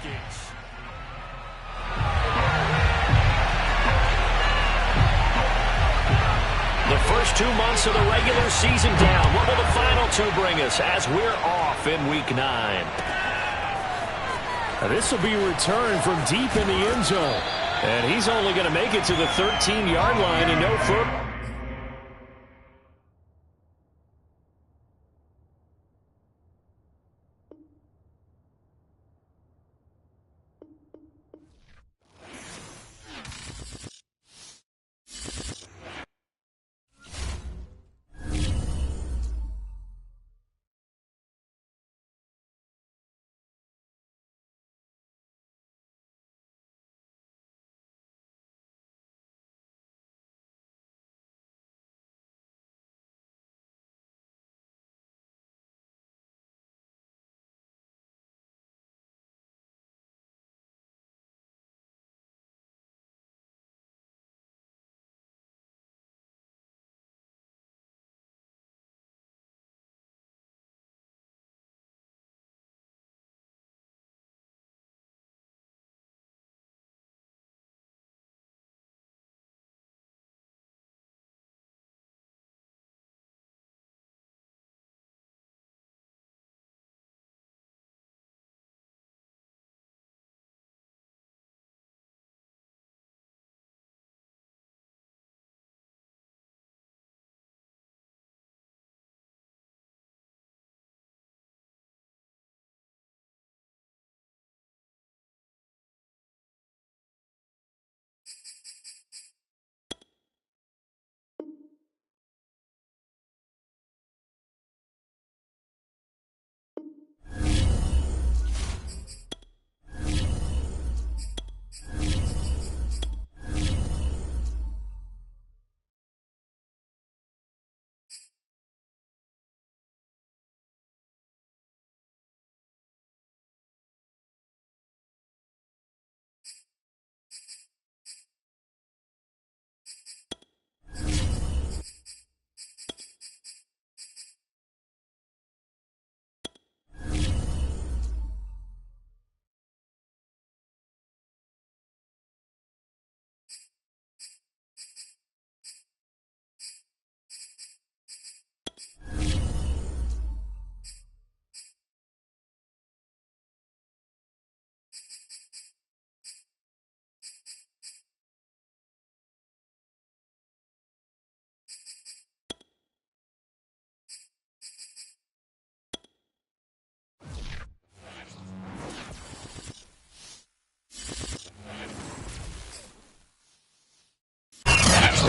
Vikings. The first 2 months of the regular season down. What will the final two bring us as we're off in Week 9? This will be a return from deep in the end zone. And he's only going to make it to the 13-yard line and no further.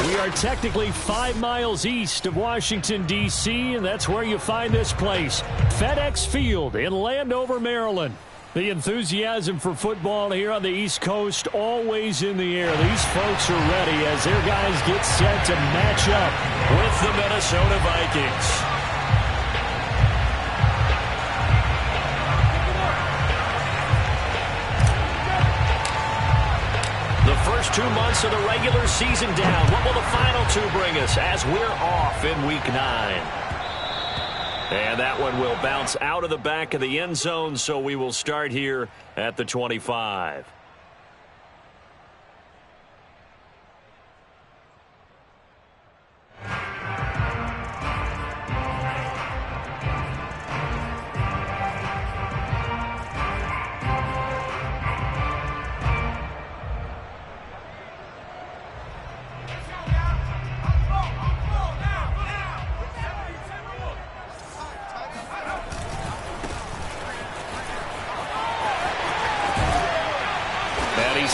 We are technically 5 miles east of Washington, D.C., and that's where you find this place, FedEx Field in Landover, Maryland. The enthusiasm for football here on the East Coast always in the air. These folks are ready as their guys get set to match up with the Minnesota Vikings. The first 2 months of the regular season down. What will the final two bring us as we're off in Week 9? And that one will bounce out of the back of the end zone, so we will start here at the 25.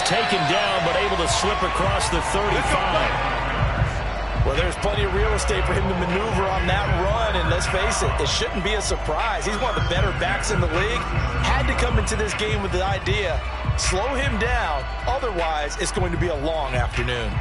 Taken down, but able to slip across the 35. Well, there's plenty of real estate for him to maneuver on that run, and let's face it, it shouldn't be a surprise. He's one of the better backs in the league. Had to come into this game with the idea, slow him down, otherwise it's going to be a long afternoon.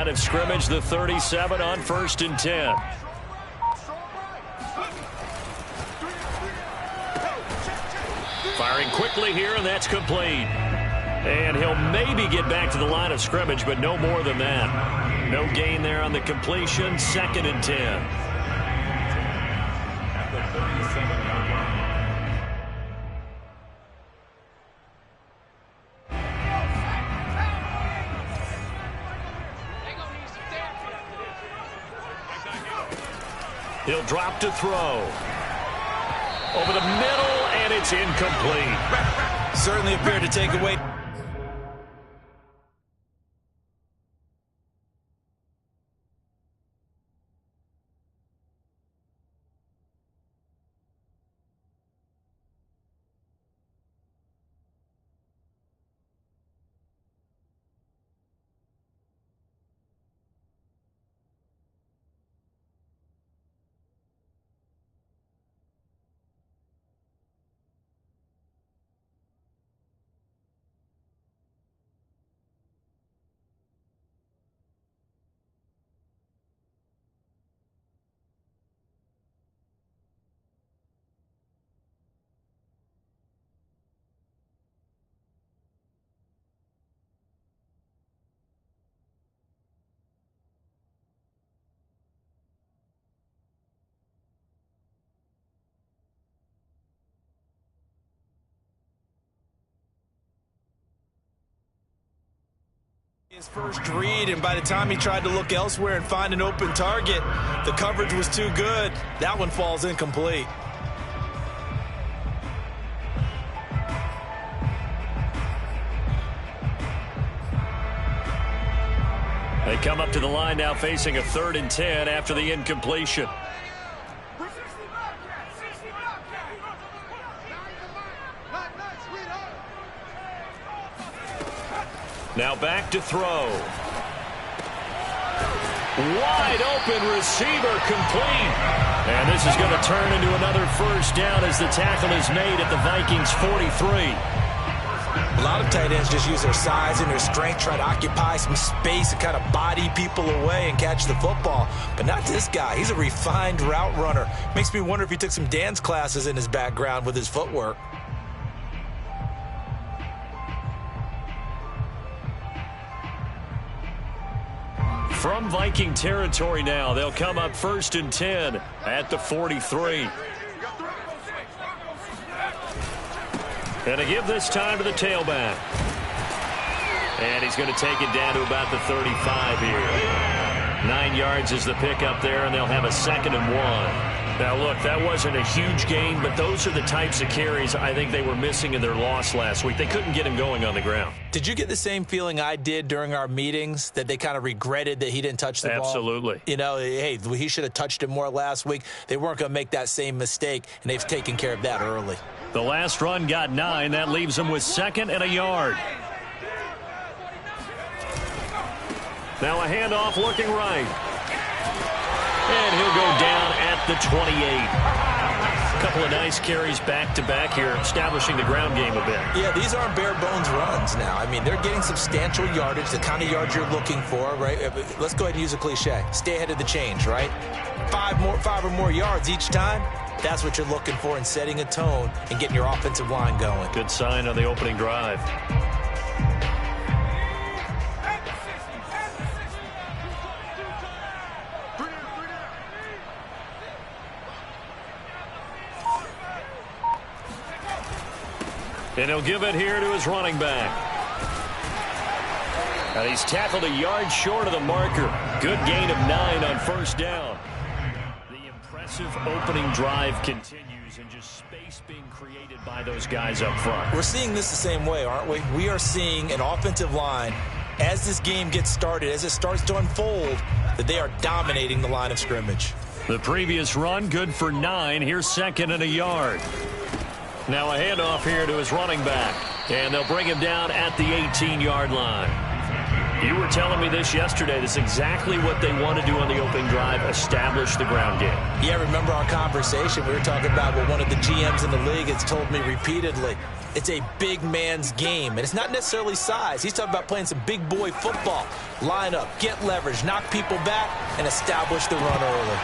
line of scrimmage, the 37 on 1st and 10. Firing quickly here, and that's complete. And he'll maybe get back to the line of scrimmage, but no more than that. No gain there on the completion, 2nd and 10. He'll drop to throw. Over the middle, and it's incomplete. Certainly appeared to take away. His first read, and by the time he tried to look elsewhere and find an open target, the coverage was too good. That one falls incomplete. They come up to the line now facing a 3rd and 10 after the incompletion. Now back to throw. Wide open receiver, complete. And this is going to turn into another 1st down as the tackle is made at the Vikings 43. A lot of tight ends just use their size and their strength, try to occupy some space and kind of body people away and catch the football. But not this guy. He's a refined route runner. Makes me wonder if he took some dance classes in his background with his footwork. From Viking territory now, they'll come up 1st and 10 at the 43. And to give this time to the tailback. And he's going to take it down to about the 35 here. 9 yards is the pickup there, and they'll have a 2nd and 1. Now, look, that wasn't a huge gain, but those are the types of carries I think they were missing in their loss last week. They couldn't get him going on the ground. Did you get the same feeling I did during our meetings, that they kind of regretted that he didn't touch the ball? Absolutely. You know, hey, he should have touched it more last week. They weren't going to make that same mistake, and they've taken care of that early. The last run got 9. That leaves them with 2nd and a yard. Now a handoff looking right. And he'll go down at the 28. A couple of nice carries back-to-back here, establishing the ground game a bit. Yeah, these aren't bare-bones runs now. I mean, they're getting substantial yardage, the kind of yards you're looking for, right? Let's go ahead and use a cliche. Stay ahead of the change, right? 5 or more yards each time. That's what you're looking for in setting a tone and getting your offensive line going. Good sign on the opening drive. And he'll give it here to his running back. And he's tackled a yard short of the marker. Good gain of 9 on 1st down. The impressive opening drive continues, and just space being created by those guys up front. We're seeing this the same way, aren't we? We are seeing an offensive line, as this game gets started, as it starts to unfold, that they are dominating the line of scrimmage. The previous run, good for 9. Here's 2nd and a yard. Now a handoff here to his running back. And they'll bring him down at the 18-yard line. You were telling me this yesterday. This is exactly what they want to do on the opening drive, establish the ground game. Yeah, remember our conversation. We were talking about what one of the GMs in the league has told me repeatedly. It's a big man's game, and it's not necessarily size. He's talking about playing some big boy football. Line up, get leverage, knock people back, and establish the run early.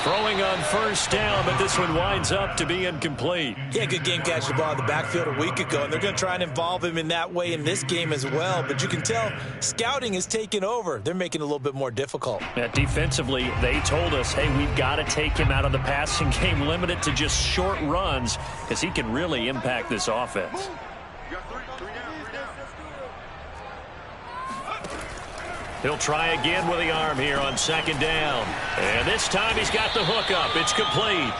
Throwing on first down, but this one winds up to be incomplete. He had a good game catching the ball in the backfield a week ago, and they're going to try and involve him in that way in this game as well. But you can tell scouting is taking over. They're making it a little bit more difficult. Defensively, they told us, hey, we've got to take him out of the passing game, limit it to just short runs, because he can really impact this offense. He'll try again with the arm here on second down. And this time he's got the hook up. It's complete.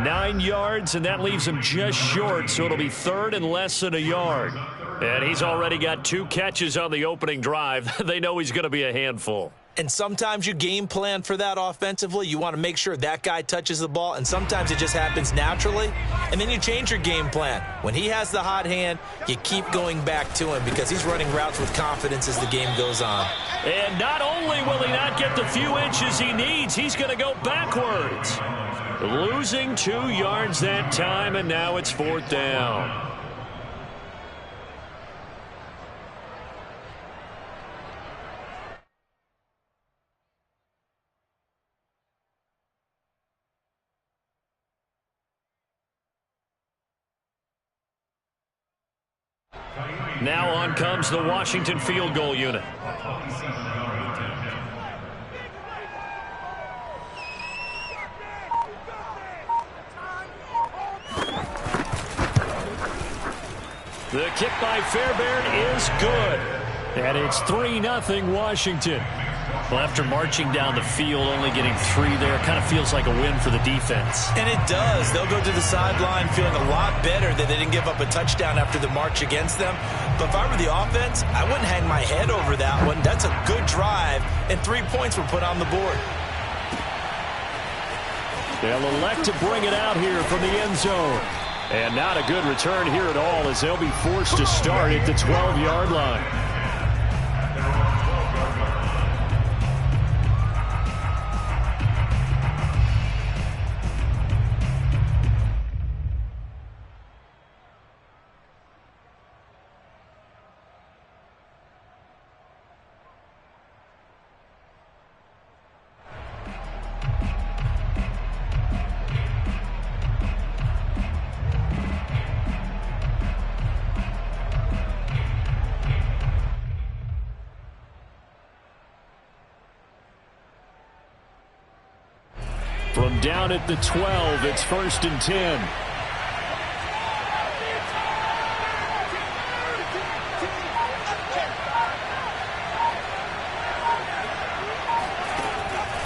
9 yards, and that leaves him just short, so it'll be third and less than a yard. And he's already got 2 catches on the opening drive. They know he's going to be a handful. And sometimes you game plan for that offensively. You want to make sure that guy touches the ball, and sometimes it just happens naturally. And then you change your game plan. When he has the hot hand, you keep going back to him because he's running routes with confidence as the game goes on. And not only will he not get the few inches he needs, he's going to go backwards. Losing 2 yards that time, and now it's fourth down. Now on comes the Washington field goal unit. The kick by Fairbairn is good. And it's 3-0 Washington. Well, after marching down the field, only getting 3 there, kind of feels like a win for the defense. And it does. They'll go to the sideline feeling a lot better that they didn't give up a touchdown after the march against them. But if I were the offense, I wouldn't hang my head over that one. That's a good drive, and 3 points were put on the board. They'll elect to bring it out here from the end zone. And not a good return here at all as they'll be forced to start at the 12-yard line. From down at the 12, it's 1st and 10.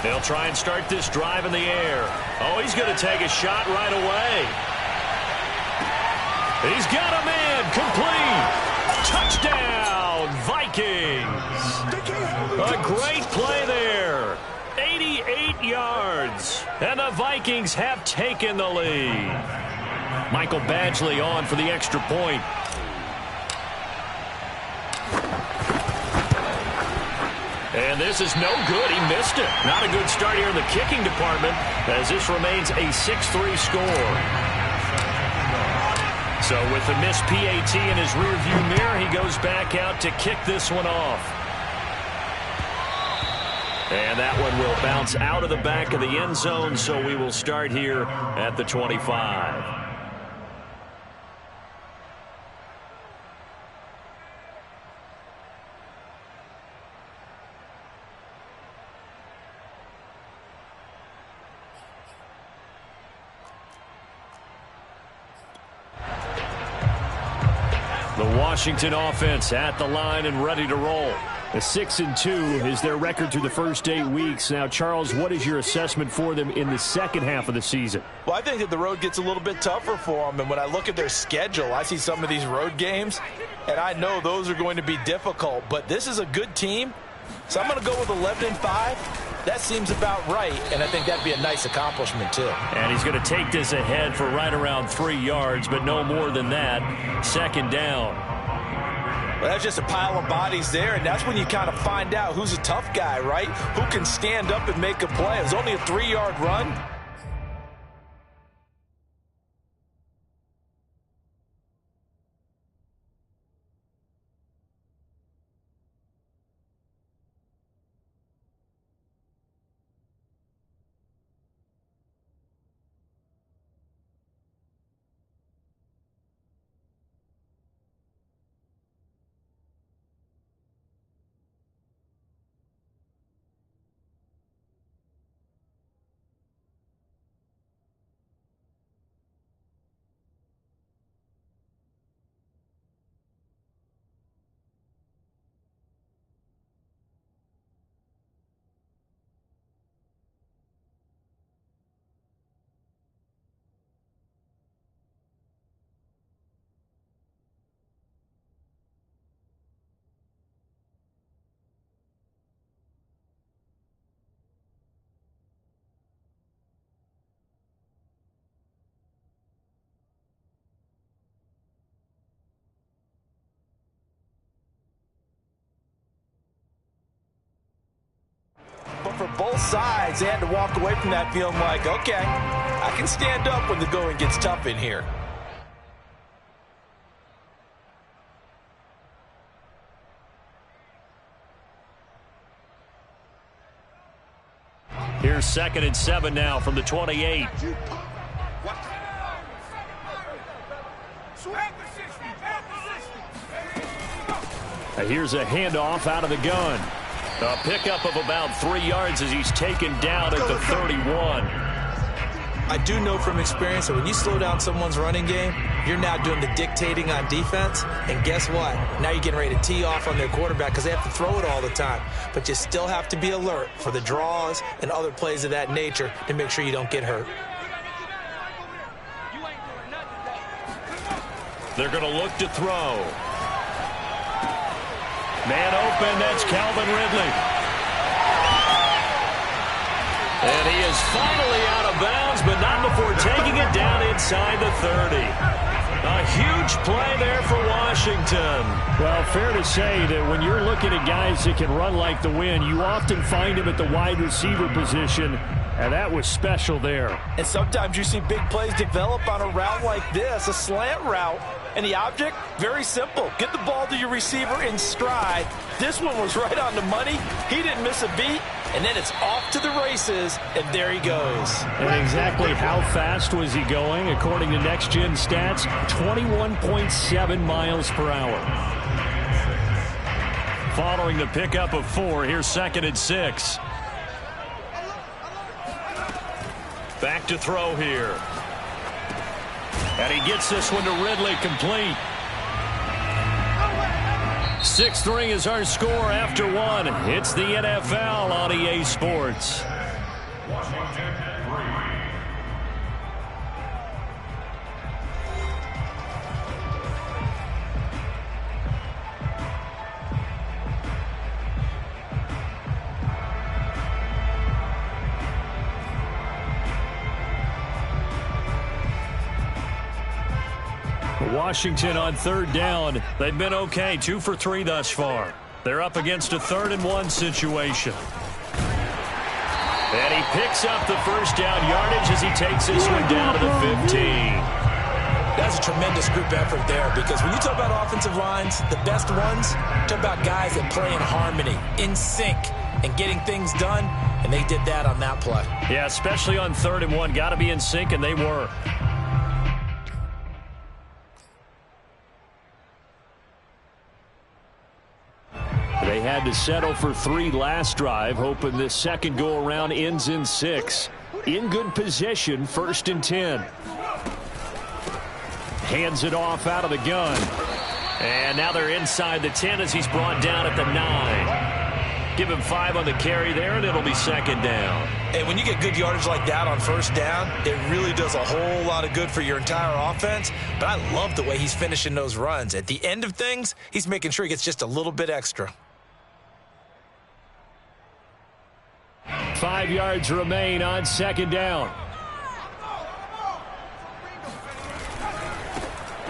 They'll try and start this drive in the air. Oh, he's going to take a shot right away. He's got a man. Complete. Touchdown, Vikings. A great play there. 88 yards, and the Vikings have taken the lead. Michael Badgley on for the extra point. And this is no good. He missed it. Not a good start here in the kicking department as this remains a 6-3 score. So with the missed PAT in his rearview mirror, he goes back out to kick this one off. And that one will bounce out of the back of the end zone, so we will start here at the 25. The Washington offense at the line and ready to roll. A 6-2 is their record through the first 8 weeks. Now, Charles, what is your assessment for them in the second half of the season? Well, I think that the road gets a little bit tougher for them. And when I look at their schedule, I see some of these road games, and I know those are going to be difficult. But this is a good team, so I'm going to go with 11-5. That seems about right, and I think that'd be a nice accomplishment, too. And he's going to take this ahead for right around 3 yards, but no more than that. Second down. Well, that's just a pile of bodies there, and that's when you kind of find out who's a tough guy, right? Who can stand up and make a play. It was only a 3-yard run. for both sides. They had to walk away from that feeling like, okay, I can stand up when the going gets tough in here. Here's 2nd and 7 now from the 28. Here's a handoff out of the gun. A pickup of about 3 yards as he's taken down at the 31. I do know from experience that when you slow down someone's running game, you're now doing the dictating on defense. And guess what? Now you're getting ready to tee off on their quarterback because they have to throw it all the time. But you still have to be alert for the draws and other plays of that nature to make sure you don't get hurt. They're going to look to throw. Man open, that's Calvin Ridley. And he is finally out of bounds, but not before taking it down inside the 30. A huge play there for Washington. Well, fair to say that when you're looking at guys that can run like the wind, you often find them at the wide receiver position, and that was special there. And sometimes you see big plays develop on a route like this, a slant route. And the object, very simple. Get the ball to your receiver in stride. This one was right on the money. He didn't miss a beat. And then it's off to the races, and there he goes. And exactly how fast was he going? According to Next Gen Stats, 21.7 miles per hour. Following the pickup of 4, here's 2nd and 6. Back to throw here. And he gets this one to Ridley, complete. 6-3 is our score after 1. It's the NFL on EA Sports. Washington on 3rd down. They've been okay, 2 for 3 thus far. They're up against a 3rd and 1 situation. And he picks up the first down yardage as he takes this one down to the 15. That's a tremendous group effort there, because when you talk about offensive lines, the best ones, talk about guys that play in harmony, in sync, and getting things done, and they did that on that play. Yeah, especially on 3rd and 1. Got to be in sync, and they were. They had to settle for 3 last drive, hoping this second go-around ends in 6. In good position, 1st and 10. Hands it off out of the gun. And now they're inside the 10 as he's brought down at the 9. Give him 5 on the carry there, and it'll be 2nd down. And when you get good yardage like that on 1st down, it really does a whole lot of good for your entire offense. But I love the way he's finishing those runs. At the end of things, he's making sure he gets just a little bit extra. 5 yards remain on 2nd down.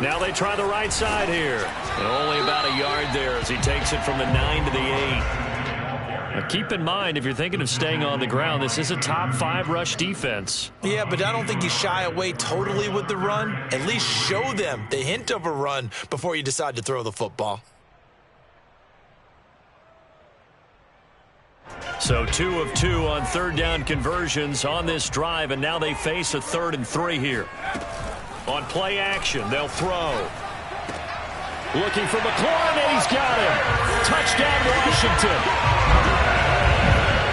Now they try the right side here. And only about a yard there as he takes it from the 9 to the 8. Now keep in mind, if you're thinking of staying on the ground, this is a top 5 rush defense. Yeah, but I don't think you shy away totally with the run. At least show them the hint of a run before you decide to throw the football. So 2 of 2 on 3rd down conversions on this drive, and now they face a 3rd and 3 here. On play action, they'll throw. Looking for McLaurin, and he's got him. Touchdown, Washington.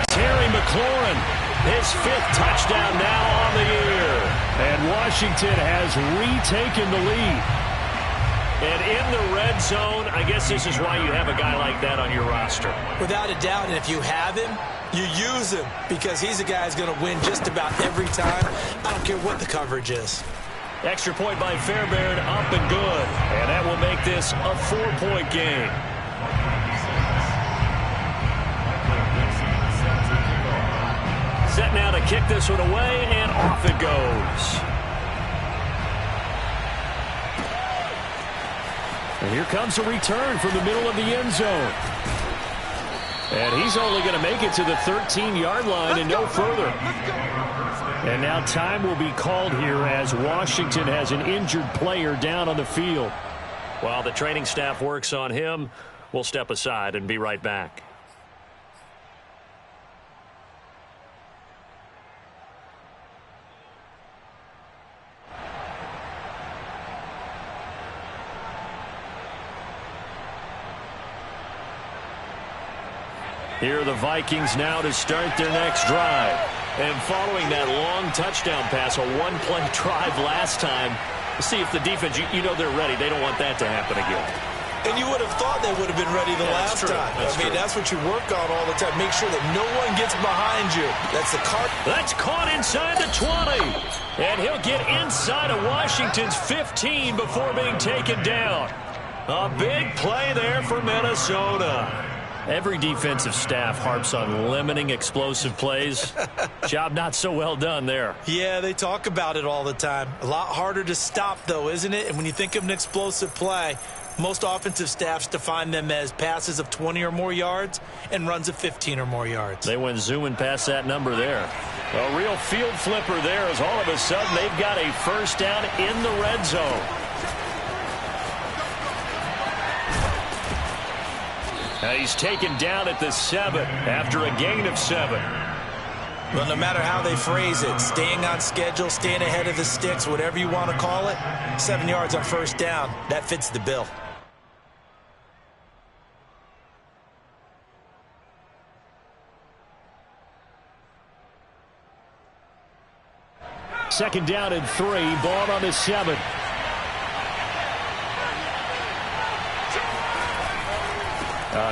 Terry McLaurin, his 5th touchdown now on the year. And Washington has retaken the lead. And in the red zone, I guess this is why you have a guy like that on your roster. Without a doubt, and if you have him, you use him, because he's a guy who's going to win just about every time. I don't care what the coverage is. Extra point by Fairbairn, up and good. And that will make this a 4-point game. Set now to kick this one away, and off it goes. And here comes a return from the middle of the end zone. And he's only going to make it to the 13-yard line and no further. And now time will be called here as Washington has an injured player down on the field. While the training staff works on him, we'll step aside and be right back. Here are the Vikings now to start their next drive. And following that long touchdown pass, a one-play drive last time, see if the defense, you know they're ready. They don't want that to happen again. And you would have thought they would have been ready the last time. That's what you work on all the time. Make sure that no one gets behind you. That's the cart. That's caught inside the 20. And he'll get inside of Washington's 15 before being taken down. A big play there for Minnesota. Every defensive staff harps on limiting explosive plays. Job not so well done there. Yeah, they talk about it all the time. A lot harder to stop, though, isn't it? And when you think of an explosive play, most offensive staffs define them as passes of 20 or more yards and runs of 15 or more yards. They went zooming past that number there. A real field flipper there as all of a sudden they've got a first down in the red zone. Now he's taken down at the 7 after a gain of 7. Well, no matter how they phrase it, staying on schedule, staying ahead of the sticks, whatever you want to call it, 7 yards on first down, that fits the bill. Second down and 3, ball on the 7.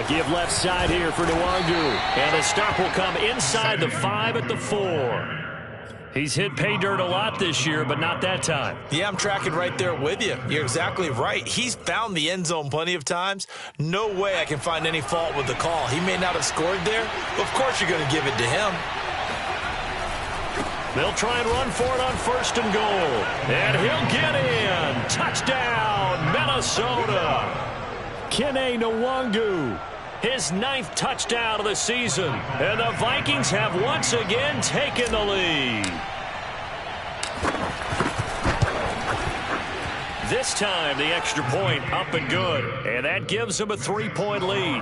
Give left side here for Nwangu. And the stop will come inside the 5 at the 4. He's hit pay dirt a lot this year, but not that time. Yeah, I'm tracking right there with you. You're exactly right. He's found the end zone plenty of times. No way I can find any fault with the call. He may not have scored there, but of course you're going to give it to him. They'll try and run for it on first and goal. And he'll get in. Touchdown, Minnesota. Kene Nwangu, his 9th touchdown of the season. And the Vikings have once again taken the lead. This time, the extra point up and good. And that gives them a 3-point lead.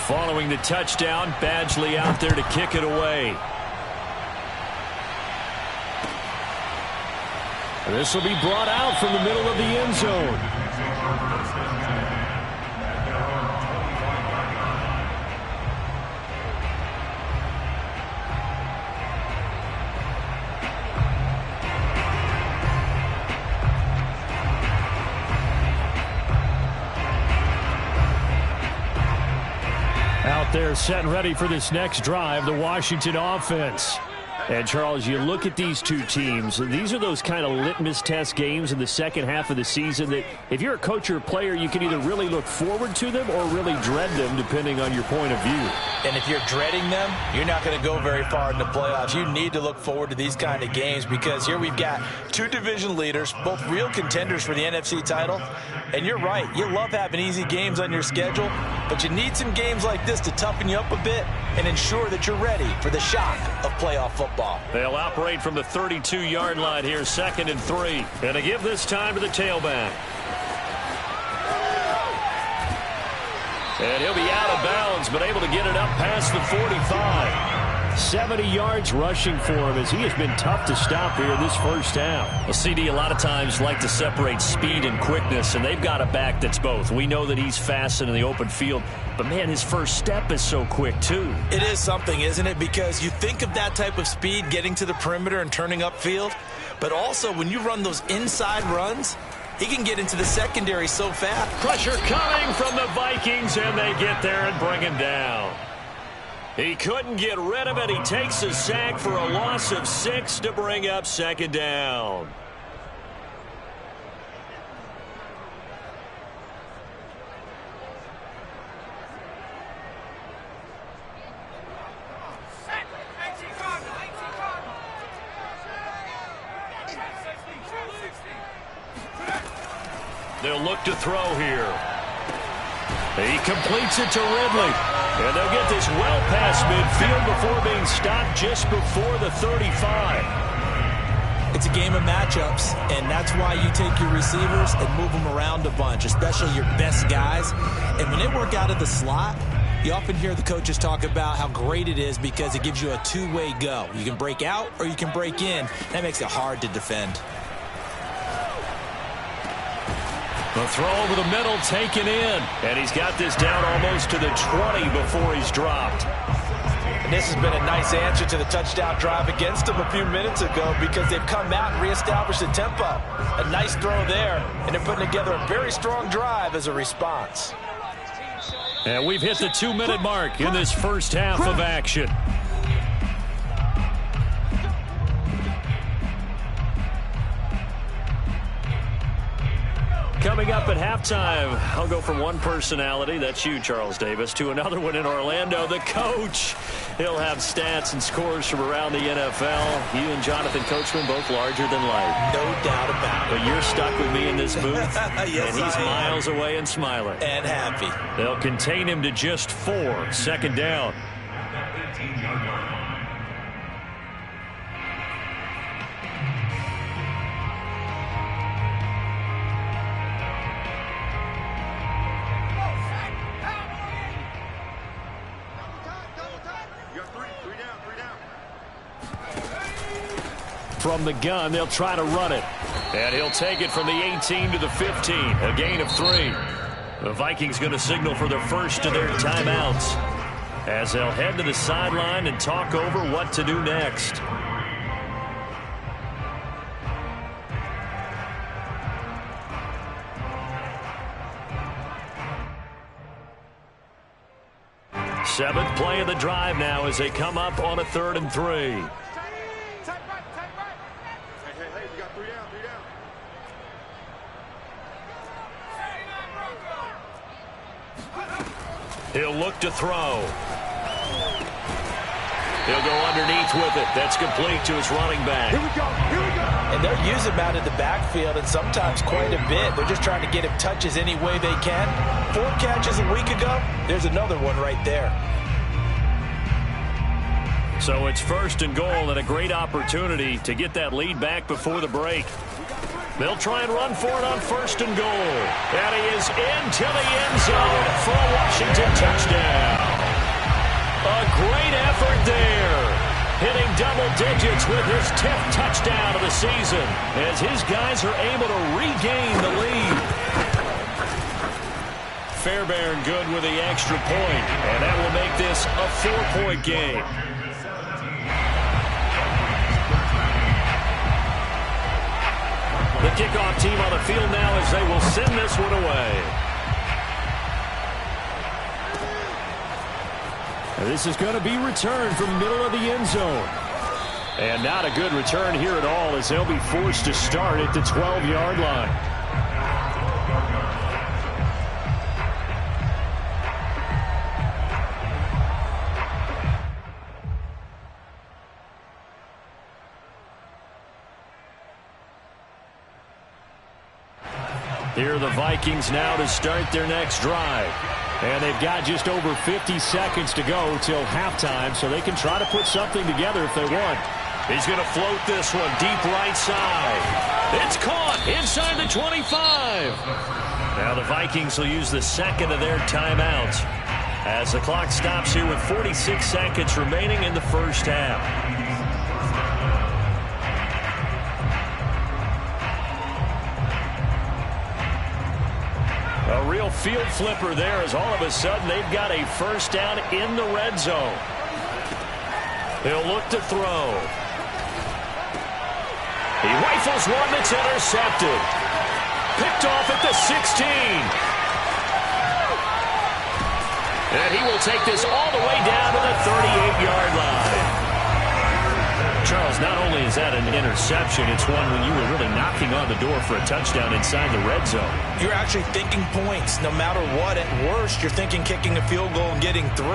Following the touchdown, Badgley out there to kick it away. This will be brought out from the middle of the end zone. Out there set and ready for this next drive, the Washington offense. And, Charles, you look at these two teams, these are those kind of litmus test games in the second half of the season that if you're a coach or a player, you can either really look forward to them or really dread them, depending on your point of view. And if you're dreading them, you're not going to go very far in the playoffs. You need to look forward to these kind of games because here we've got two division leaders, both real contenders for the NFC title. And you're right, you love having easy games on your schedule, but you need some games like this to toughen you up a bit and ensure that you're ready for the shock of playoff football. They'll operate from the 32-yard line here, 2nd and 3. And to give this time to the tailback. And he'll be out of bounds, but able to get it up past the 45. 70 yards rushing for him as he has been tough to stop here this first down. Well, CD a lot of times like to separate speed and quickness, and they've got a back that's both. We know that he's fast in the open field, but, man, his first step is so quick, too. It is something, isn't it? Because you think of that type of speed getting to the perimeter and turning upfield, but also when you run those inside runs, he can get into the secondary so fast. Pressure coming from the Vikings, and they get there and bring him down. He couldn't get rid of it. He takes a sack for a loss of 6 to bring up 2nd down. They'll look to throw here. He completes it to Ridley. And they'll get this well past midfield before being stopped just before the 35. It's a game of matchups, and that's why you take your receivers and move them around a bunch, especially your best guys. And when they work out of the slot, you often hear the coaches talk about how great it is because it gives you a two-way go. You can break out or you can break in. That makes it hard to defend. The throw over the middle taken in. And he's got this down almost to the 20 before he's dropped. And this has been a nice answer to the touchdown drive against them a few minutes ago because they've come out and reestablished the tempo. A nice throw there, and they're putting together a very strong drive as a response. And we've hit the 2-minute mark in this first half of action. Coming up at halftime, I'll go from one personality, that's you, Charles Davis, to another one in Orlando, the coach. He'll have stats and scores from around the NFL. You and Jonathan Coachman, both larger than life. No doubt about it. But you're stuck with me in this booth, yes, and he's miles away and smiling. And happy. They'll contain him to just 4, second down. From the gun, they'll try to run it. And he'll take it from the 18 to the 15, a gain of 3. The Vikings going to signal for the first of their timeouts as they'll head to the sideline and talk over what to do next. Seventh play of the drive now as they come up on a 3rd and 3. He'll look to throw. He'll go underneath with it. That's complete to his running back. Here we go. Here we go. And they'll use him out of the backfield, and sometimes quite a bit. They're just trying to get him touches any way they can. 4 catches a week ago. There's another one right there. So it's 1st and goal and a great opportunity to get that lead back before the break. They'll try and run for it on 1st and goal. And he is into the end zone for a Washington touchdown. A great effort there. Hitting double digits with his 10th touchdown of the season as his guys are able to regain the lead. Fairbairn good with the extra point, and that will make this a 4-point game. The kickoff team on the field now as they will send this one away. This is going to be returned from the middle of the end zone. And not a good return here at all as they'll be forced to start at the 12-yard line. Here are the Vikings now to start their next drive. And they've got just over 50 seconds to go till halftime, so they can try to put something together if they want. He's going to float this one deep right side. It's caught inside the 25. Now the Vikings will use the second of their timeouts as the clock stops here with 46 seconds remaining in the first half. A real field flipper there as all of a sudden they've got a first down in the red zone. He'll look to throw. He rifles one that's intercepted. Picked off at the 16. And he will take this all the way down to the 38-yard line. Charles, not only is that an interception, it's one when you were really knocking on the door for a touchdown inside the red zone. You're actually thinking points no matter what. At worst, you're thinking kicking a field goal and getting 3.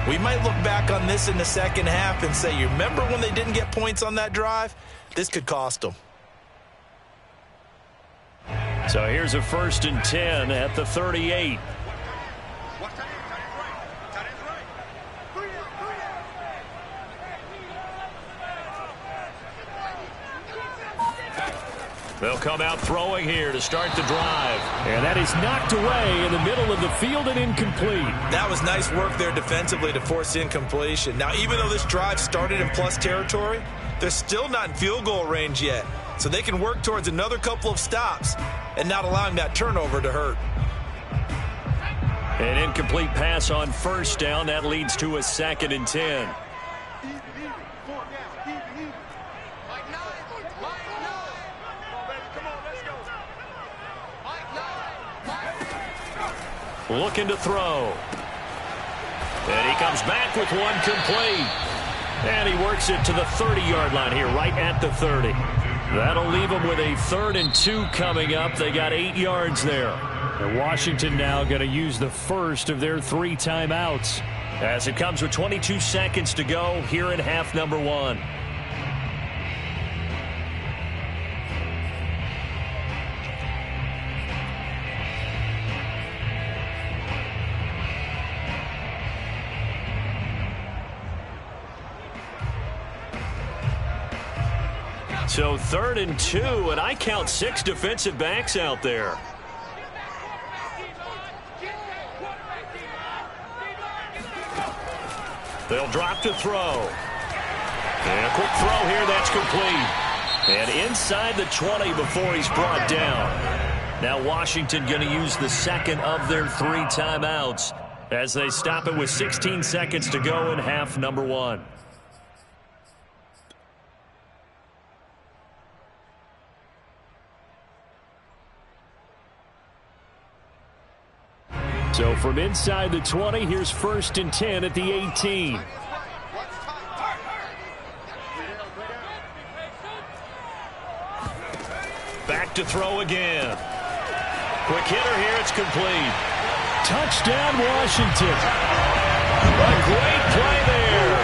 We might look back on this in the second half and say, you remember when they didn't get points on that drive? This could cost them. So here's a 1st and 10 at the 38. They'll come out throwing here to start the drive. And that is knocked away in the middle of the field and incomplete. That was nice work there defensively to force incompletion. Now, even though this drive started in plus territory, they're still not in field goal range yet. So they can work towards another couple of stops and not allowing that turnover to hurt. An incomplete pass on first down. That leads to a 2nd and 10. Looking to throw. And he comes back with one complete. And he works it to the 30-yard line here, right at the 30. That'll leave them with a 3rd and 2 coming up. They got 8 yards there. And Washington now going to use the first of their 3 timeouts, as it comes with 22 seconds to go here in half number 1. So 3rd and 2, and I count 6 defensive backs out there. They'll drop to throw. And a quick throw here, that's complete. And inside the 20 before he's brought down. Now Washington going to use the 2nd of their 3 timeouts as they stop it with 16 seconds to go in half number 1. So from inside the 20, here's 1st and 10 at the 18. Back to throw again. Quick hitter here, it's complete. Touchdown, Washington. A great play there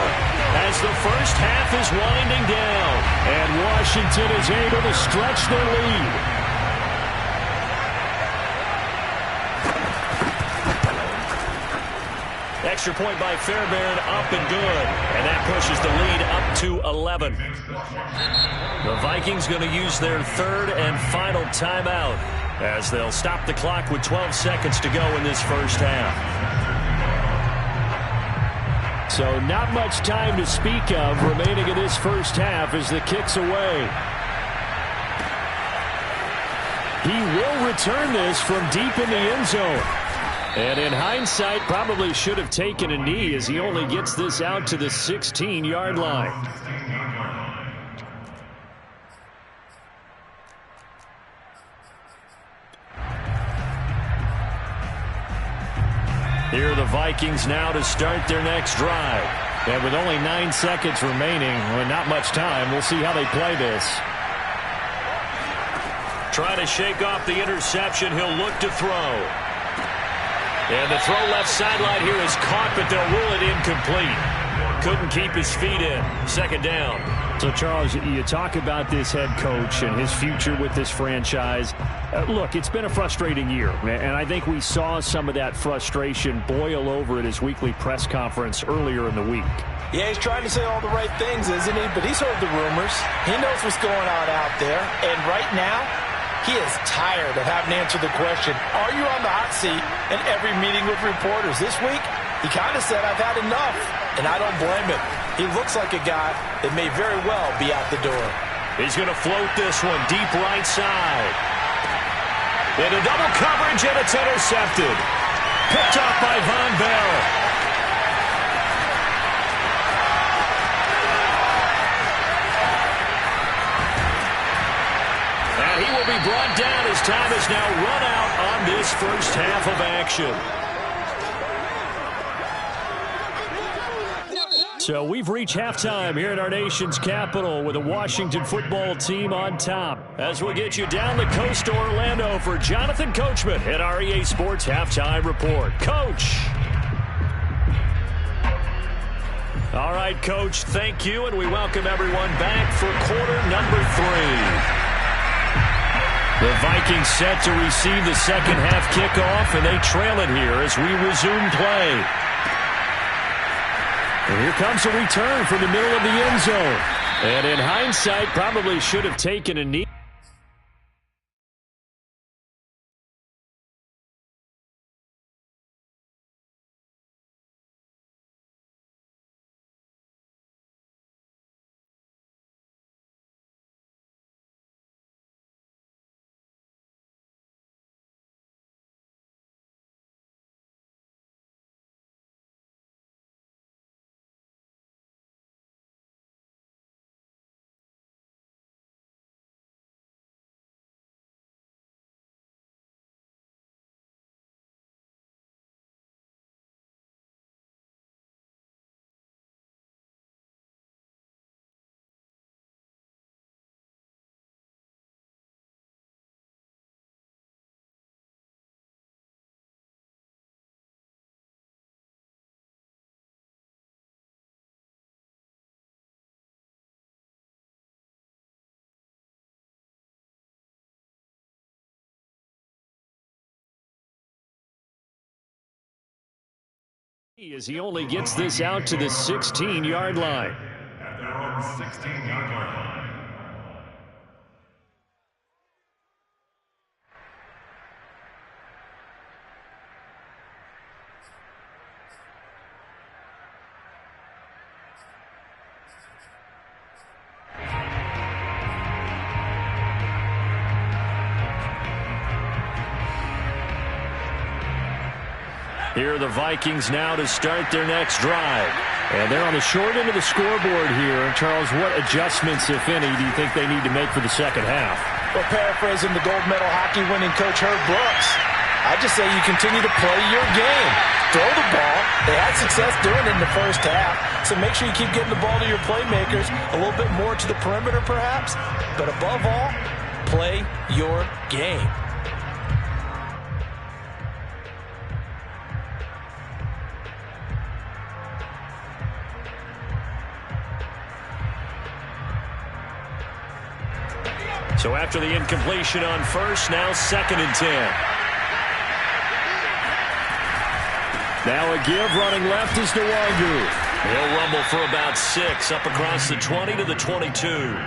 as the first half is winding down. And Washington is able to stretch their lead. Extra point by Fairbairn, up and good. And that pushes the lead up to 11. The Vikings going to use their 3rd and final timeout as they'll stop the clock with 12 seconds to go in this first half. So not much time to speak of remaining in this first half as the kick's away. He will return this from deep in the end zone. And in hindsight, probably should have taken a knee as he only gets this out to the 16-yard line. Here are the Vikings now to start their next drive. And with only 9 seconds remaining, well, not much time, we'll see how they play this. Trying to shake off the interception, he'll look to throw. And the throw left sideline here is caught, but they'll rule it incomplete. Couldn't keep his feet in. 2nd down. So, Charles, you talk about this head coach and his future with this franchise. Look, it's been a frustrating year, and I think we saw some of that frustration boil over at his weekly press conference earlier in the week. Yeah, he's trying to say all the right things, isn't he? But he's heard the rumors. He knows what's going on out there. And right now, he is tired of having to answer the question, are you on the hot seat in every meeting with reporters? This week, he kind of said, I've had enough, and I don't blame him. He looks like a guy that may very well be out the door. He's going to float this one deep right side. Into double coverage, and it's intercepted. Picked off by Von Bell. He will be brought down as time is now run out on this first half of action. So we've reached halftime here in our nation's capital with the Washington football team on top. As we get you down the coast to Orlando for Jonathan Coachman at our EA Sports Halftime Report. Coach. All right, Coach, thank you, and we welcome everyone back for quarter number 3. The Vikings set to receive the second half kickoff, and they trail it here as we resume play. And here comes a return from the middle of the end zone. And in hindsight, probably should have taken a knee. As he only gets this out to the 16-yard line. At their own 16-yard line. Here are the Vikings now to start their next drive. And they're on the short end of the scoreboard here. Charles, what adjustments, if any, do you think they need to make for the second half? Well, paraphrasing the gold medal hockey winning coach Herb Brooks, I just say you continue to play your game. Throw the ball. They had success doing it in the first half, so make sure you keep getting the ball to your playmakers, a little bit more to the perimeter perhaps, but above all, play your game. So after the incompletion on first, now 2nd and 10. Now a give running left is Nwangu. He'll rumble for about 6 up across the 20 to the 22.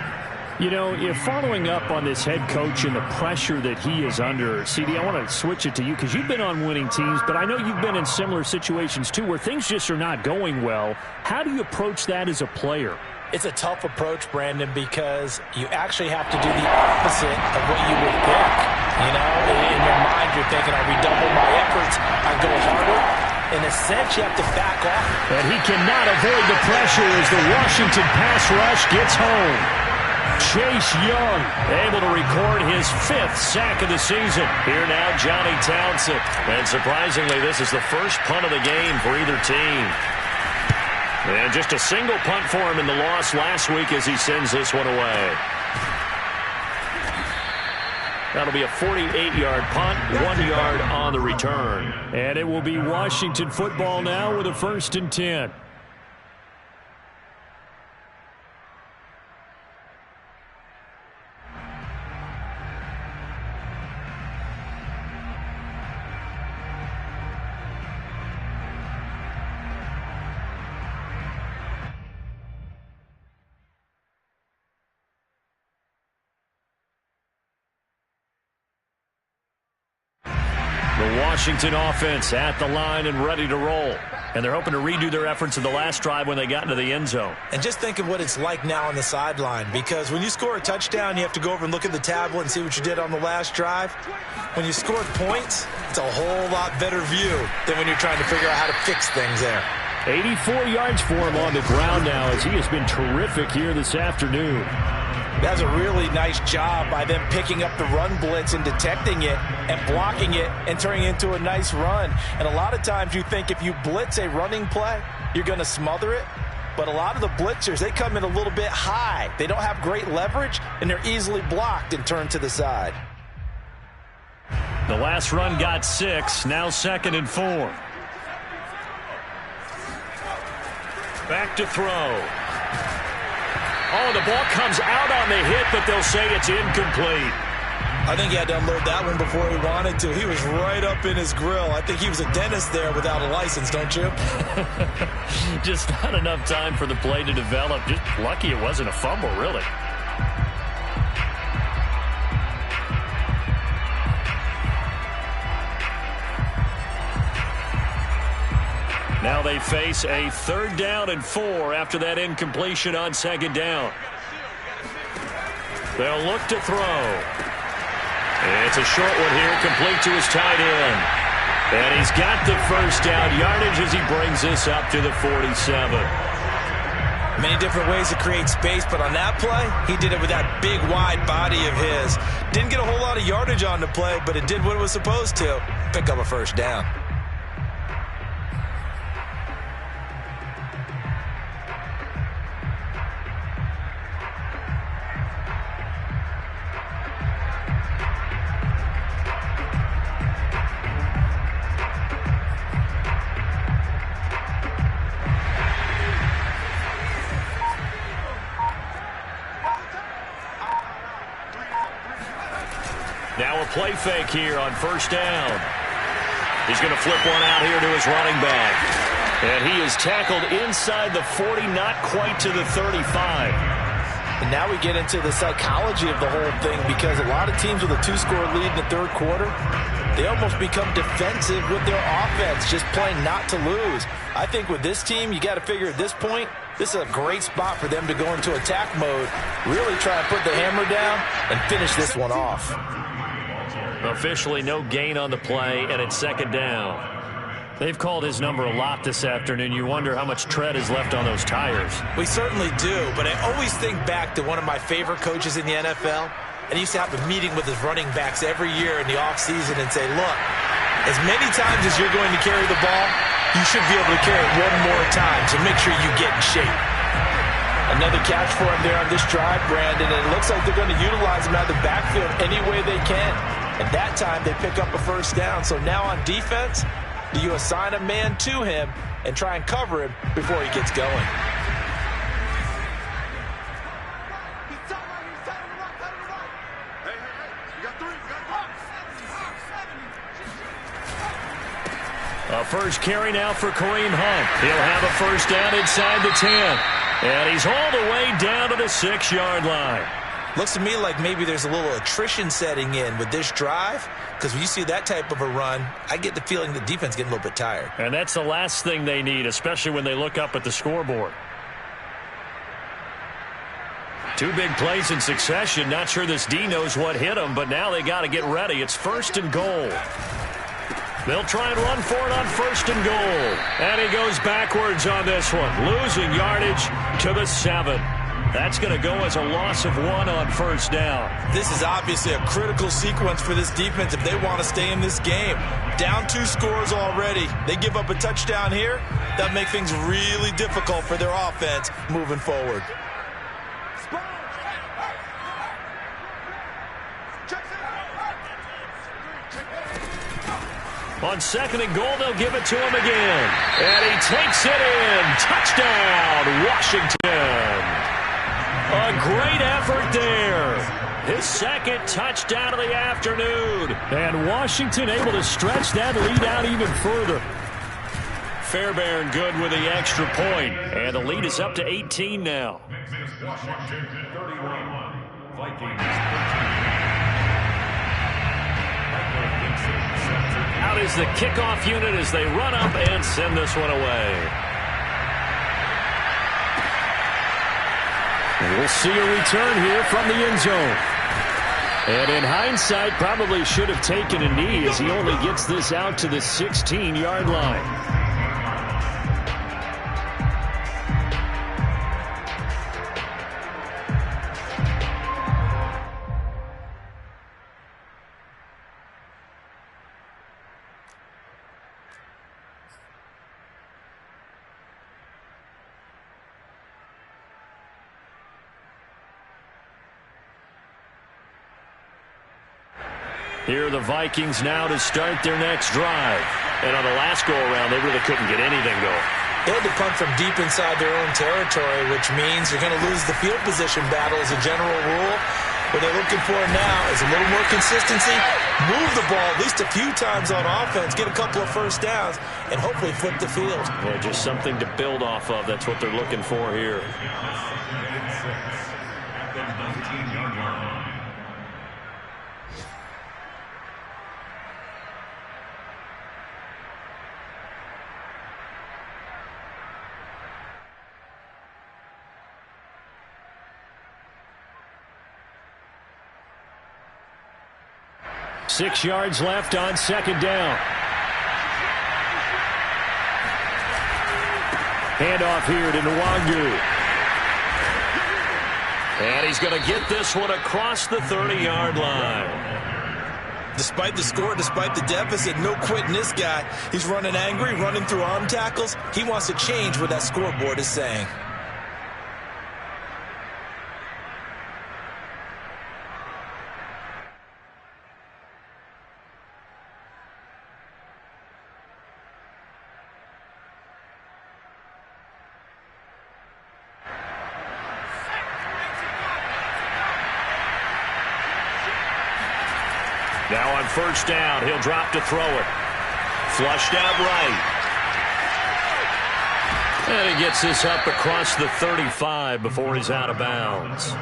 You know, if following up on this head coach and the pressure that he is under, CD, I want to switch it to you because you've been on winning teams, but I know you've been in similar situations too where things just are not going well. How do you approach that as a player? It's a tough approach, Brandon, because you actually have to do the opposite of what you would pick. You know, in your mind, you're thinking, I redouble my efforts, I go harder. In a sense, you have to back off. And he cannot avoid the pressure as the Washington pass rush gets home. Chase Young able to record his 5th sack of the season. Here now, Johnny Townsend. And surprisingly, this is the first punt of the game for either team. And just a single punt for him in the loss last week as he sends this one away. That'll be a 48-yard punt, 1 yard on the return. And it will be Washington football now with a 1st and 10. The Washington offense at the line and ready to roll. And they're hoping to redo their efforts in the last drive when they got into the end zone. And just think of what it's like now on the sideline, because when you score a touchdown, you have to go over and look at the tablet and see what you did on the last drive. When you scored points, it's a whole lot better view than when you're trying to figure out how to fix things there. 84 yards for him on the ground now as he has been terrific here this afternoon. That's a really nice job by them picking up the run blitz and detecting it and blocking it and turning it into a nice run. And a lot of times you think if you blitz a running play, you're going to smother it. But a lot of the blitzers, they come in a little bit high. They don't have great leverage, and they're easily blocked and turned to the side. The last run got 6, now 2nd and 4. Back to throw. Oh, the ball comes out on the hit, but they'll say it's incomplete. I think he had to unload that one before he wanted to. He was right up in his grill. I think he was a dentist there without a license, don't you? Just not enough time for the play to develop. Just lucky it wasn't a fumble, really. Now they face a 3rd down and 4 after that incompletion on 2nd down. They'll look to throw. It's a short one here, complete to his tight end. And he's got the 1st down yardage as he brings this up to the 47. Many different ways to create space, but on that play, he did it with that big, wide body of his. Didn't get a whole lot of yardage on the play, but it did what it was supposed to. Pick up a 1st down. Now a play fake here on 1st down. He's going to flip one out here to his running back. And he is tackled inside the 40, not quite to the 35. And now we get into the psychology of the whole thing, because a lot of teams with a 2-score lead in the third quarter, they almost become defensive with their offense, just playing not to lose. I think with this team, you got to figure at this point, this is a great spot for them to go into attack mode, really try and put the hammer down and finish this one off. Officially no gain on the play, and it's second down. They've called his number a lot this afternoon. You wonder how much tread is left on those tires. We certainly do, but I always think back to one of my favorite coaches in the NFL, and he used to have a meeting with his running backs every year in the offseason and say, look, as many times as you're going to carry the ball, you should be able to carry it one more time, so make sure you get in shape. Another catch for him there on this drive, Brandon, and it looks like they're going to utilize him out of the backfield any way they can. And that time, they pick up a first down. So now on defense, do you assign a man to him and try and cover him before he gets going? A first carry now for Kareem Hunt. He'll have a first down inside the 10. And he's hauled away down to the 6-yard line. Looks to me like maybe there's a little attrition setting in with this drive, because when you see that type of a run, I get the feeling the defense getting a little bit tired. And that's the last thing they need, especially when they look up at the scoreboard. 2 big plays in succession. Not sure this D knows what hit them, but now they got to get ready. It's first and goal. They'll try and run for it on first and goal. And he goes backwards on this one, losing yardage to the 7. That's going to go as a loss of 1 on first down. This is obviously a critical sequence for this defense if they want to stay in this game. Down 2 scores already. They give up a touchdown here. That'll make things really difficult for their offense moving forward. On second and goal, they'll give it to him again. And he takes it in. Touchdown, Washington. A great effort there. His second touchdown of the afternoon. And Washington able to stretch that lead out even further. Fairbairn good with the extra point. And the lead is up to 18 now. Washington 31, Vikings 13. Out is the kickoff unit as they run up and send this one away. We'll see a return here from the end zone. And in hindsight, probably should have taken a knee as he only gets this out to the 16-yard line. Here are the Vikings now to start their next drive. And on the last go-around, they really couldn't get anything going. They had to punt from deep inside their own territory, which means you're going to lose the field position battle as a general rule. What they're looking for now is a little more consistency, move the ball at least a few times on offense, get a couple of first downs, and hopefully flip the field. Yeah, just something to build off of. That's what they're looking for here. At the 19-yard line. Six yards left on second down. Handoff here to Nwangu. And he's going to get this one across the 30-yard line. Despite the score, despite the deficit, no quitting this guy. He's running angry, running through arm tackles. He wants to change what that scoreboard is saying. Now on first down, he'll drop to throw it. Flushed out right. And he gets this up across the 35 before he's out of bounds.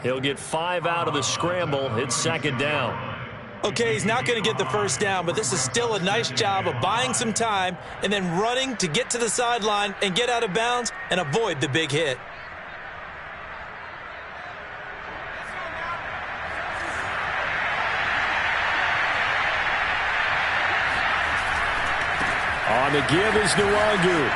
He'll get 5 out of the scramble. It's second down. Okay, he's not going to get the first down, but this is still a nice job of buying some time and then running to get to the sideline and get out of bounds and avoid the big hit. On the give is Nwangu.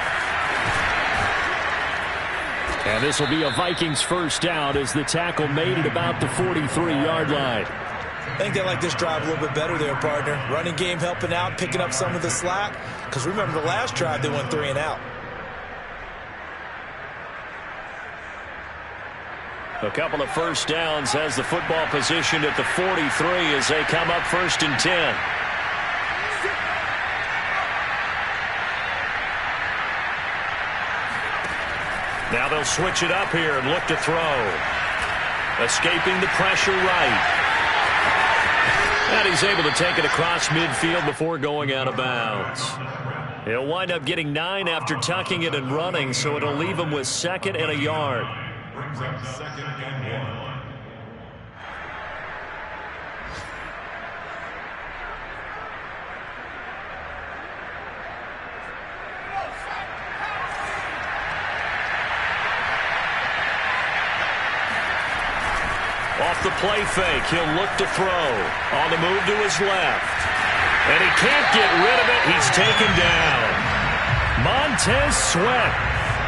And this will be a Vikings first down as the tackle made at about the 43-yard line. I think they like this drive a little bit better there, partner. Running game helping out, picking up some of the slack. Because remember the last drive, they went 3 and out. A couple of first downs has the football positioned at the 43 as they come up 1st and 10. Now they'll switch it up here and look to throw. Escaping the pressure right. And he's able to take it across midfield before going out of bounds. He'll wind up getting 9 after tucking it and running, so it'll leave him with 2nd and a yard. Brings up 2nd and 1. Off the play fake, he'll look to throw. On the move to his left. And he can't get rid of it. He's taken down. Montez Sweat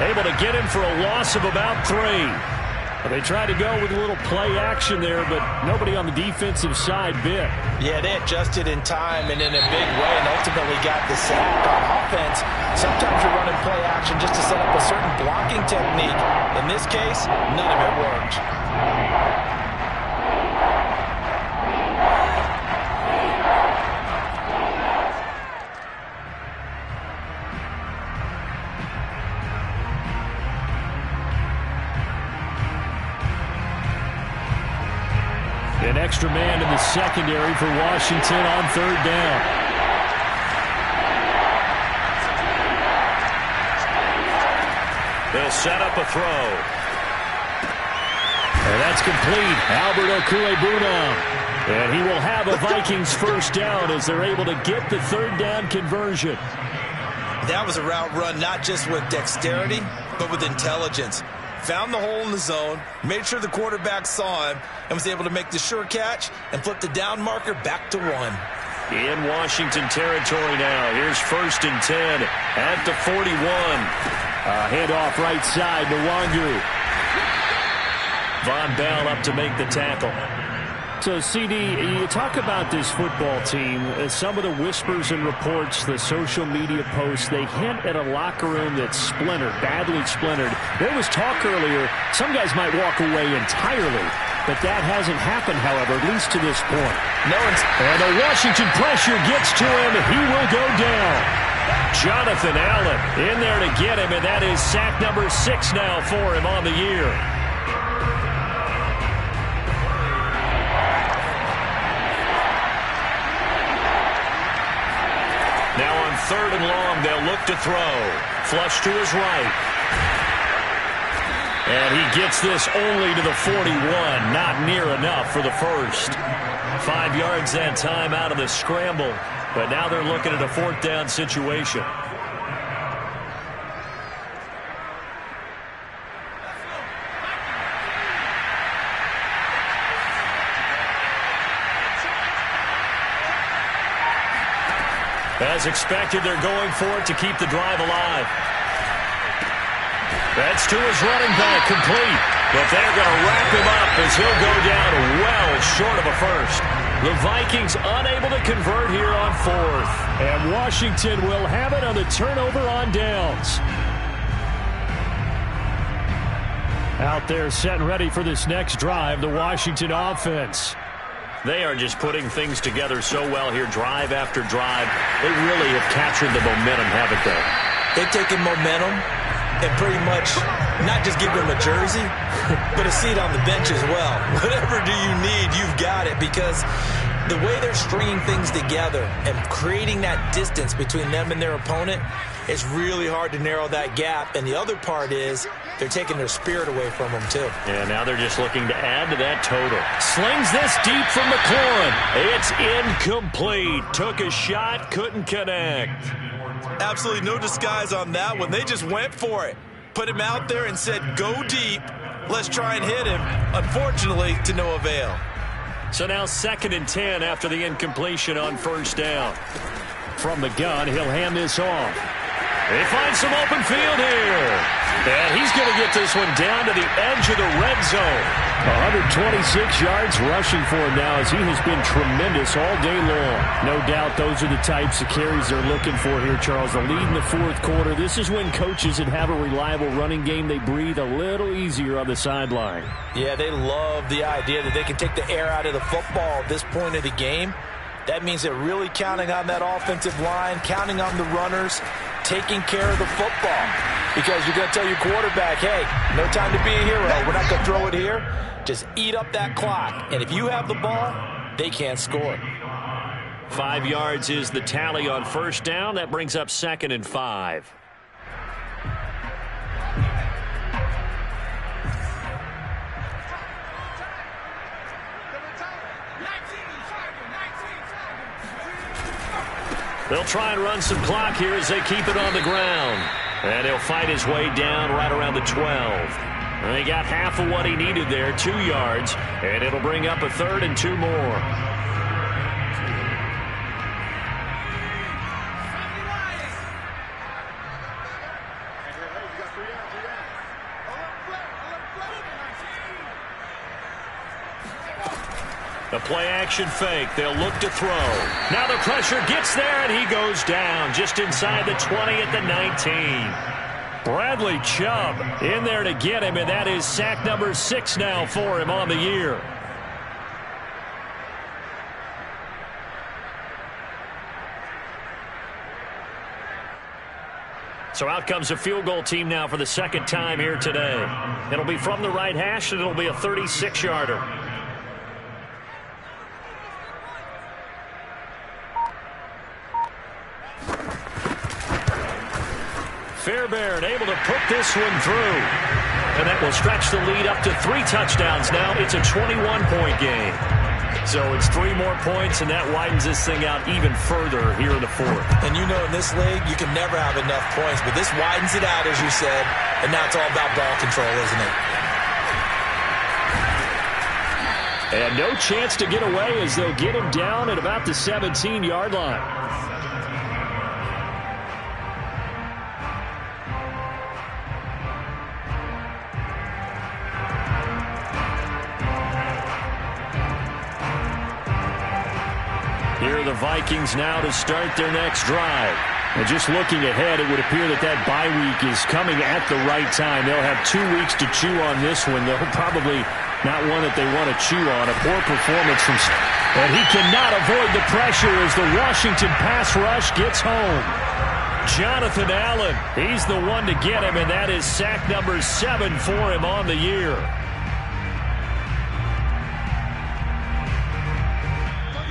able to get him for a loss of about 3. They tried to go with a little play action there, but nobody on the defensive side bit. Yeah, they adjusted in time and in a big way and ultimately got the sack. On offense, sometimes you're running play action just to set up a certain blocking technique. In this case, none of it worked. An extra man in the secondary for Washington on 3rd down. They'll set up a throw. And that's complete. Albert Okwuegbunam. And he will have a Vikings first down as they're able to get the 3rd down conversion. That was a route run not just with dexterity, but with intelligence. Found the hole in the zone, made sure the quarterback saw him, and was able to make the sure catch and flip the down marker back to 1. In Washington territory now. Here's 1st and 10 at the 41. Handoff right side to Nwangu. Von Bell up to make the tackle. So, CD, you talk about this football team, some of the whispers and reports, the social media posts, they hint at a locker room that's splintered, badly splintered. There was talk earlier, some guys might walk away entirely, but that hasn't happened, however, at least to this point. And the Washington pressure gets to him, and he will go down. Jonathan Allen in there to get him, and that is sack number 6 now for him on the year. Now on 3rd and long, they'll look to throw. Flush to his right. And he gets this only to the 41. Not near enough for the first. 5 yards that time out of the scramble. But now they're looking at a 4th down situation. As expected, they're going for it to keep the drive alive. That's to his running back, complete. But they're going to wrap him up as he'll go down well short of a first. The Vikings unable to convert here on 4th. And Washington will have it on the turnover on downs. Out there set and ready for this next drive, the Washington offense. They are just putting things together so well here, drive after drive. They really have captured the momentum, haven't they? They've taken momentum and pretty much not just give them a jersey, but a seat on the bench as well. Whatever do you need, you've got it, because the way they're stringing things together and creating that distance between them and their opponent, It's really hard to narrow that gap. And the other part is they're taking their spirit away from them, too. Yeah, now they're just looking to add to that total. Slings this deep from McLaurin. It's incomplete. Took a shot, couldn't connect. Absolutely no disguise on that one. They just went for it. Put him out there and said, go deep. Let's try and hit him. Unfortunately, to no avail. So now 2nd and 10 after the incompletion on first down. From the gun, he'll hand this off. They find some open field here. And he's going to get this one down to the edge of the red zone. 126 yards rushing for him now as he has been tremendous all day long. No doubt those are the types of carries they're looking for here, Charles. The lead in the fourth quarter. This is when coaches that have a reliable running game, they breathe a little easier on the sideline. Yeah, they love the idea that they can take the air out of the football at this point of the game. That means they're really counting on that offensive line, counting on the runners, taking care of the football. Because you're going to tell your quarterback, hey, no time to be a hero. We're not going to throw it here. Just eat up that clock. And if you have the ball, they can't score. 5 yards is the tally on first down. That brings up 2nd and 5. They'll try and run some clock here as they keep it on the ground. And he'll fight his way down right around the 12. And he got half of what he needed there, 2 yards. And it'll bring up a 3rd and 2 more. The play-action fake. They'll look to throw. Now the pressure gets there, and he goes down just inside the 20 at the 19. Bradley Chubb in there to get him, and that is sack number 6 now for him on the year. So out comes a field goal team now for the 2nd time here today. It'll be from the right hash, and it'll be a 36-yarder. Fairbairn able to put this one through. And that will stretch the lead up to 3 touchdowns now. It's a 21-point game. So it's 3 more points, and that widens this thing out even further here in the 4th. And you know in this league, you can never have enough points. But this widens it out, as you said. And now it's all about ball control, isn't it? And no chance to get away as they'll get him down at about the 17-yard line. Here are the Vikings now to start their next drive. And just looking ahead, it would appear that that bye week is coming at the right time. They'll have 2 weeks to chew on this one. They'll probably not one that they want to chew on. A poor performance from... And he cannot avoid the pressure as the Washington pass rush gets home. Jonathan Allen, he's the one to get him, and that is sack number 7 for him on the year.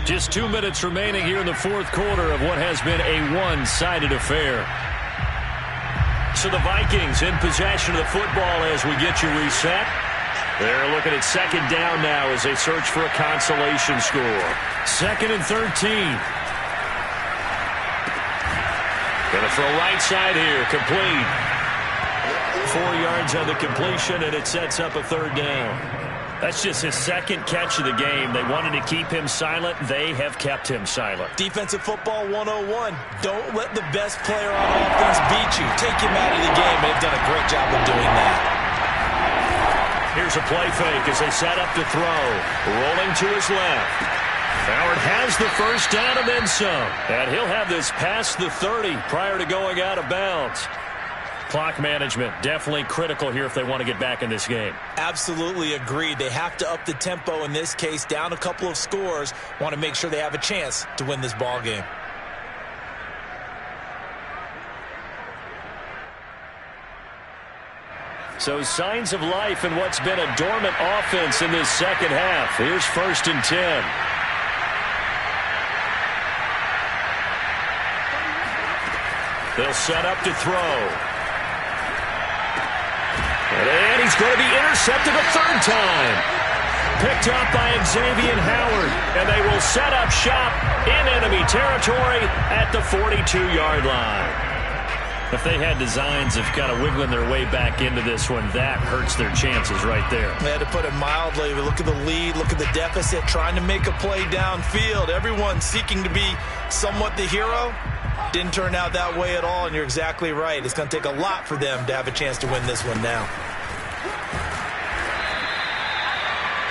Just 2 minutes remaining here in the 4th quarter of what has been a one-sided affair. So the Vikings in possession of the football as we get you reset. They're looking at 2nd down now as they search for a consolation score. 2nd and 13. Going to throw right side here, complete. 4 yards on the completion, and it sets up a 3rd down. That's just his 2nd catch of the game. They wanted to keep him silent. They have kept him silent. Defensive football 101. Don't let the best player on offense beat you. Take him out of the game. They've done a great job of doing that. Here's a play fake as they set up to throw. Rolling to his left. Howard has the 1st down and then some. And he'll have this past the 30 prior to going out of bounds. Clock management definitely critical here if they want to get back in this game. Absolutely agreed. They have to up the tempo in this case, down a couple of scores. Want to make sure they have a chance to win this ball game. So signs of life in what's been a dormant offense in this 2nd half. Here's 1st and 10. They'll set up to throw. And he's going to be intercepted a third time. Picked up by Xavier Howard. And they will set up shop in enemy territory at the 42-yard line. If they had designs of kind of wiggling their way back into this one, that hurts their chances right there. They had to put it mildly. Look at the lead. Look at the deficit. Trying to make a play downfield. Everyone seeking to be somewhat the hero. Didn't turn out that way at all, and you're exactly right. It's going to take a lot for them to have a chance to win this one now.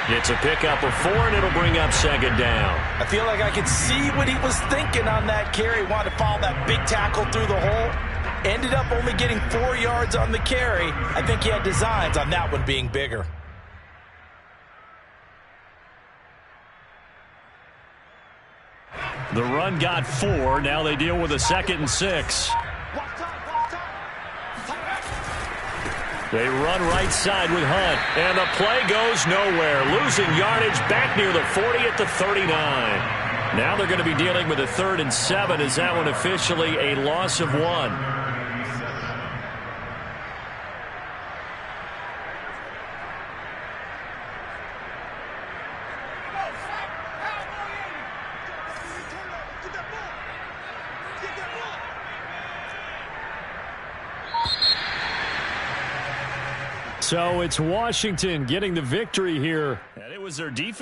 It's a pickup of 4, and it'll bring up second down. I feel like I could see what he was thinking on that carry. Wanted to follow that big tackle through the hole. Ended up only getting 4 yards on the carry. I think he had designs on that one being bigger. The run got 4. Now they deal with a 2nd and 6. They run right side with Hunt. And the play goes nowhere. Losing yardage back near the 40 at the 39. Now they're going to be dealing with a 3rd and 7. Is that one officially a loss of 1? So it's Washington getting the victory here. And it was their defense.